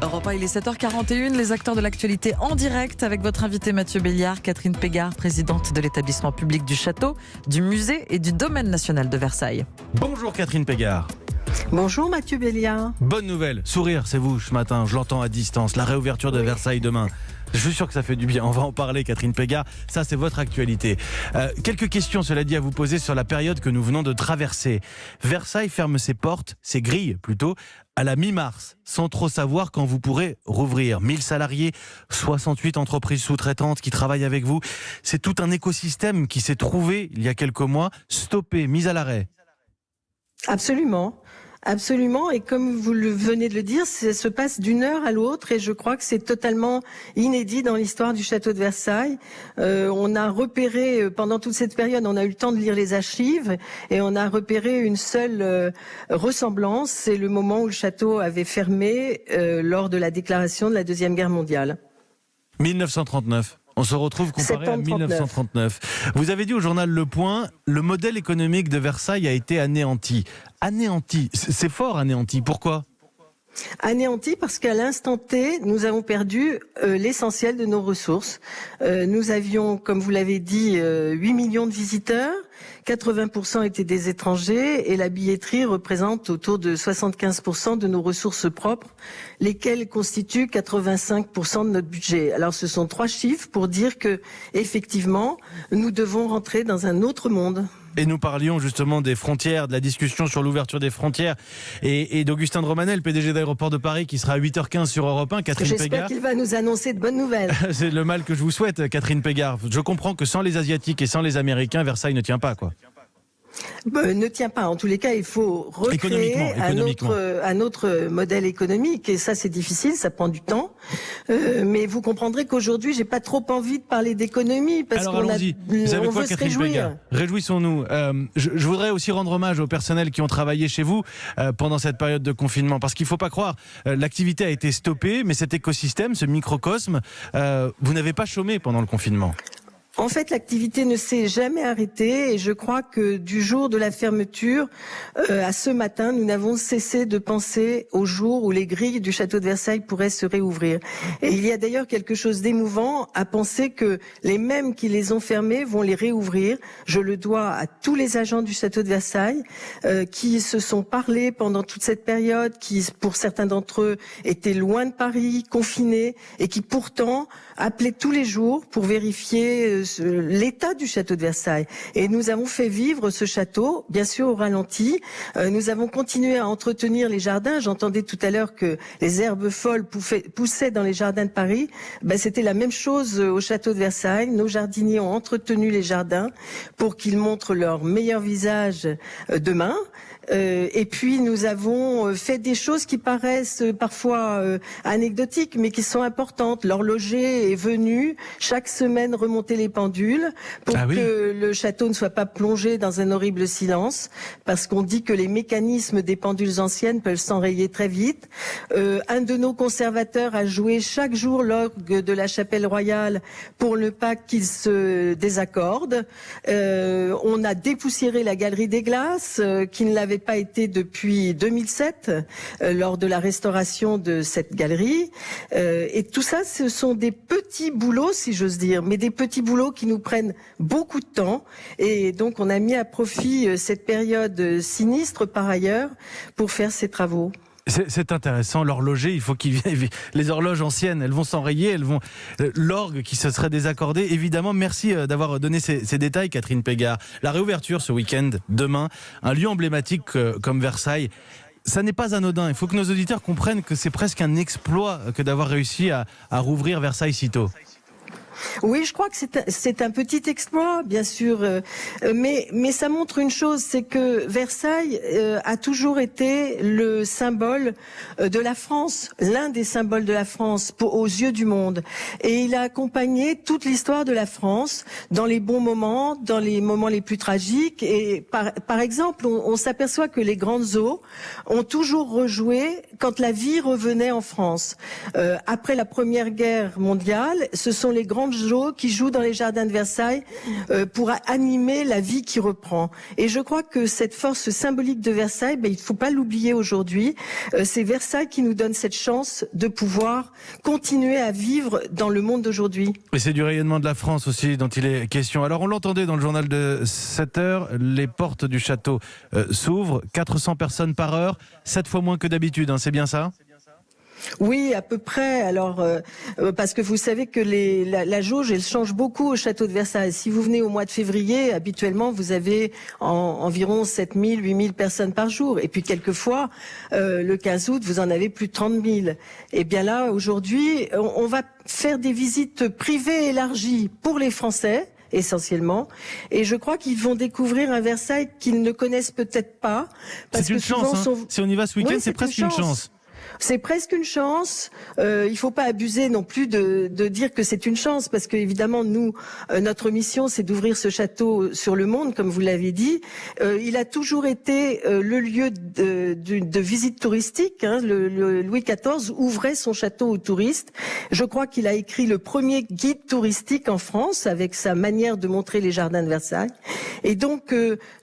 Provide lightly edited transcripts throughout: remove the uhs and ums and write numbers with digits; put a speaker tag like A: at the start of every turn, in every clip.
A: Europe 1, il est 7h41, les acteurs de l'actualité en direct avec votre invité Mathieu Béliard, Catherine Pégard, présidente de l'établissement public du château, du musée et du domaine national de Versailles.
B: Bonjour Catherine Pégard.
C: Bonjour Mathieu Béliard.
B: Bonne nouvelle, sourire, c'est vous ce matin, je l'entends à distance, la réouverture de Versailles demain. Je suis sûr que ça fait du bien, on va en parler Catherine Pégard, ça c'est votre actualité. Quelques questions cela dit à vous poser sur la période que nous venons de traverser. Versailles ferme ses portes, ses grilles plutôt, à la mi-mars, sans trop savoir quand vous pourrez rouvrir. 1000 salariés, 68 entreprises sous-traitantes qui travaillent avec vous. C'est tout un écosystème qui s'est trouvé il y a quelques mois, stoppé, mis à l'arrêt.
C: Absolument. Absolument, et comme vous venez de le dire, ça se passe d'une heure à l'autre et je crois que c'est totalement inédit dans l'histoire du château de Versailles. On a repéré, pendant toute cette période, on a eu le temps de lire les archives et on a repéré une seule ressemblance, c'est le moment où le château avait fermé lors de la déclaration de la Deuxième Guerre mondiale.
B: 1939. On se retrouve comparé à 1939. Vous avez dit au journal Le Point, le modèle économique de Versailles a été anéanti. Anéanti, c'est fort anéanti. Pourquoi ?
C: Anéanti parce qu'à l'instant T, nous avons perdu l'essentiel de nos ressources. Nous avions, comme vous l'avez dit, 8 millions de visiteurs, 80% étaient des étrangers et la billetterie représente autour de 75% de nos ressources propres, lesquelles constituent 85% de notre budget. Alors ce sont 3 chiffres pour dire que, effectivement, nous devons rentrer dans un autre monde.
B: Et nous parlions justement des frontières, de la discussion sur l'ouverture des frontières et d'Augustin de Romanet, le PDG d'Aéroports de Paris, qui sera à 8h15 sur Europe 1. Catherine Pégard.
C: J'espère qu'il va nous annoncer de bonnes nouvelles.
B: C'est le mal que je vous souhaite, Catherine Pégard. Je comprends que sans les Asiatiques et sans les Américains, Versailles ne tient pas, quoi.
C: Ne tient pas. En tous les cas, il faut recréer un autre modèle économique. Et ça, c'est difficile, ça prend du temps. Mais vous comprendrez qu'aujourd'hui, j'ai pas trop envie de parler d'économie parce qu'on veut se réjouir.
B: Réjouissons-nous. Je voudrais aussi rendre hommage au personnel qui ont travaillé chez vous pendant cette période de confinement. Parce qu'il faut pas croire, l'activité a été stoppée, mais cet écosystème, ce microcosme, vous n'avez pas chômé pendant le confinement.
C: En fait, l'activité ne s'est jamais arrêtée et je crois que du jour de la fermeture à ce matin, nous n'avons cessé de penser au jour où les grilles du château de Versailles pourraient se réouvrir. Et il y a d'ailleurs quelque chose d'émouvant à penser que les mêmes qui les ont fermées vont les réouvrir. Je le dois à tous les agents du château de Versailles qui se sont parlé pendant toute cette période, qui pour certains d'entre eux étaient loin de Paris, confinés et qui pourtant appelaient tous les jours pour vérifier l'état du château de Versailles. Et nous avons fait vivre ce château, bien sûr au ralenti. Nous avons continué à entretenir les jardins. J'entendais tout à l'heure que les herbes folles poussaient dans les jardins de Paris. C'était la même chose au château de Versailles. Nos jardiniers ont entretenu les jardins pour qu'ils montrent leur meilleur visage demain. Et puis nous avons fait des choses qui paraissent parfois anecdotiques, mais qui sont importantes. L'horloger est venu chaque semaine remonter les pendules pour que le château ne soit pas plongé dans un horrible silence, parce qu'on dit que les mécanismes des pendules anciennes peuvent s'enrayer très vite. Un de nos conservateurs a joué chaque jour l'orgue de la chapelle royale pour ne pas qu'il se désaccorde. On a dépoussiéré la galerie des glaces, qui ne l'avait pas été depuis 2007 lors de la restauration de cette galerie. Et tout ça, ce sont des petits boulots, si j'ose dire, mais des petits boulots qui nous prennent beaucoup de temps. Et donc, on a mis à profit cette période sinistre par ailleurs pour faire ces travaux.
B: C'est intéressant, l'horloger, il faut qu'il vienne. Les horloges anciennes, elles vont s'enrayer, l'orgue qui se serait désaccordé. Évidemment, merci d'avoir donné ces détails, Catherine Pégard. La réouverture ce week-end, demain, un lieu emblématique comme Versailles, ça n'est pas anodin. Il faut que nos auditeurs comprennent que c'est presque un exploit que d'avoir réussi à rouvrir Versailles si tôt.
C: Oui, je crois que c'est un petit exploit, bien sûr, mais ça montre une chose, c'est que Versailles a toujours été le symbole de la France, l'un des symboles de la France aux yeux du monde. Et il a accompagné toute l'histoire de la France dans les bons moments, dans les moments les plus tragiques. Et par exemple, on s'aperçoit que les grandes eaux ont toujours rejoué quand la vie revenait en France. Après la Première Guerre mondiale, ce sont les grands banjo qui joue dans les jardins de Versailles pour animer la vie qui reprend. Et je crois que cette force symbolique de Versailles, il ne faut pas l'oublier aujourd'hui. C'est Versailles qui nous donne cette chance de pouvoir continuer à vivre dans le monde d'aujourd'hui.
B: Et c'est du rayonnement de la France aussi dont il est question. Alors on l'entendait dans le journal de 7 heures, les portes du château s'ouvrent, 400 personnes par heure, 7 fois moins que d'habitude, hein, c'est bien ça ?
C: Oui, à peu près. Alors, parce que vous savez que la jauge, elle change beaucoup au château de Versailles. Si vous venez au mois de février, habituellement, vous avez environ 7000, 8000 personnes par jour. Et puis, quelquefois, le 15 août, vous en avez plus de 30 000. Et bien là, aujourd'hui, on va faire des visites privées élargies pour les Français, essentiellement. Et je crois qu'ils vont découvrir un Versailles qu'ils ne connaissent peut-être pas.
B: C'est une chance, hein. Si on y va ce week-end, c'est presque une chance.
C: C'est presque une chance. Il faut pas abuser non plus de dire que c'est une chance, parce que évidemment nous, notre mission, c'est d'ouvrir ce château sur le monde, comme vous l'avez dit. Il a toujours été le lieu de visite touristique. Hein. Le Louis XIV ouvrait son château aux touristes. Je crois qu'il a écrit le premier guide touristique en France avec sa manière de montrer les jardins de Versailles. Et donc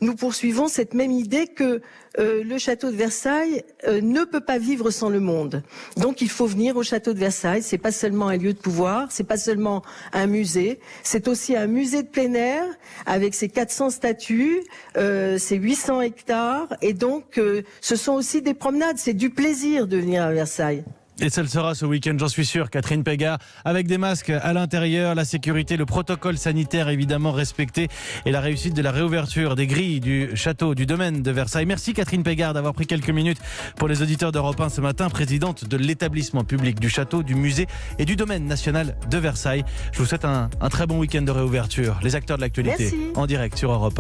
C: nous poursuivons cette même idée que le château de Versailles ne peut pas vivre sans le monde. Donc il faut venir au château de Versailles. C'est pas seulement un lieu de pouvoir, c'est pas seulement un musée, c'est aussi un musée de plein air avec ses 400 statues, ses 800 hectares. Et donc ce sont aussi des promenades, c'est du plaisir de venir à Versailles.
B: Et ça le sera ce week-end, j'en suis sûr, Catherine Pégard, avec des masques à l'intérieur, la sécurité, le protocole sanitaire évidemment respecté et la réussite de la réouverture des grilles du château, du domaine de Versailles. Merci Catherine Pégard d'avoir pris quelques minutes pour les auditeurs d'Europe 1 ce matin, présidente de l'établissement public du château, du musée et du domaine national de Versailles. Je vous souhaite un très bon week-end de réouverture. Les acteurs de l'actualité en direct sur Europe 1.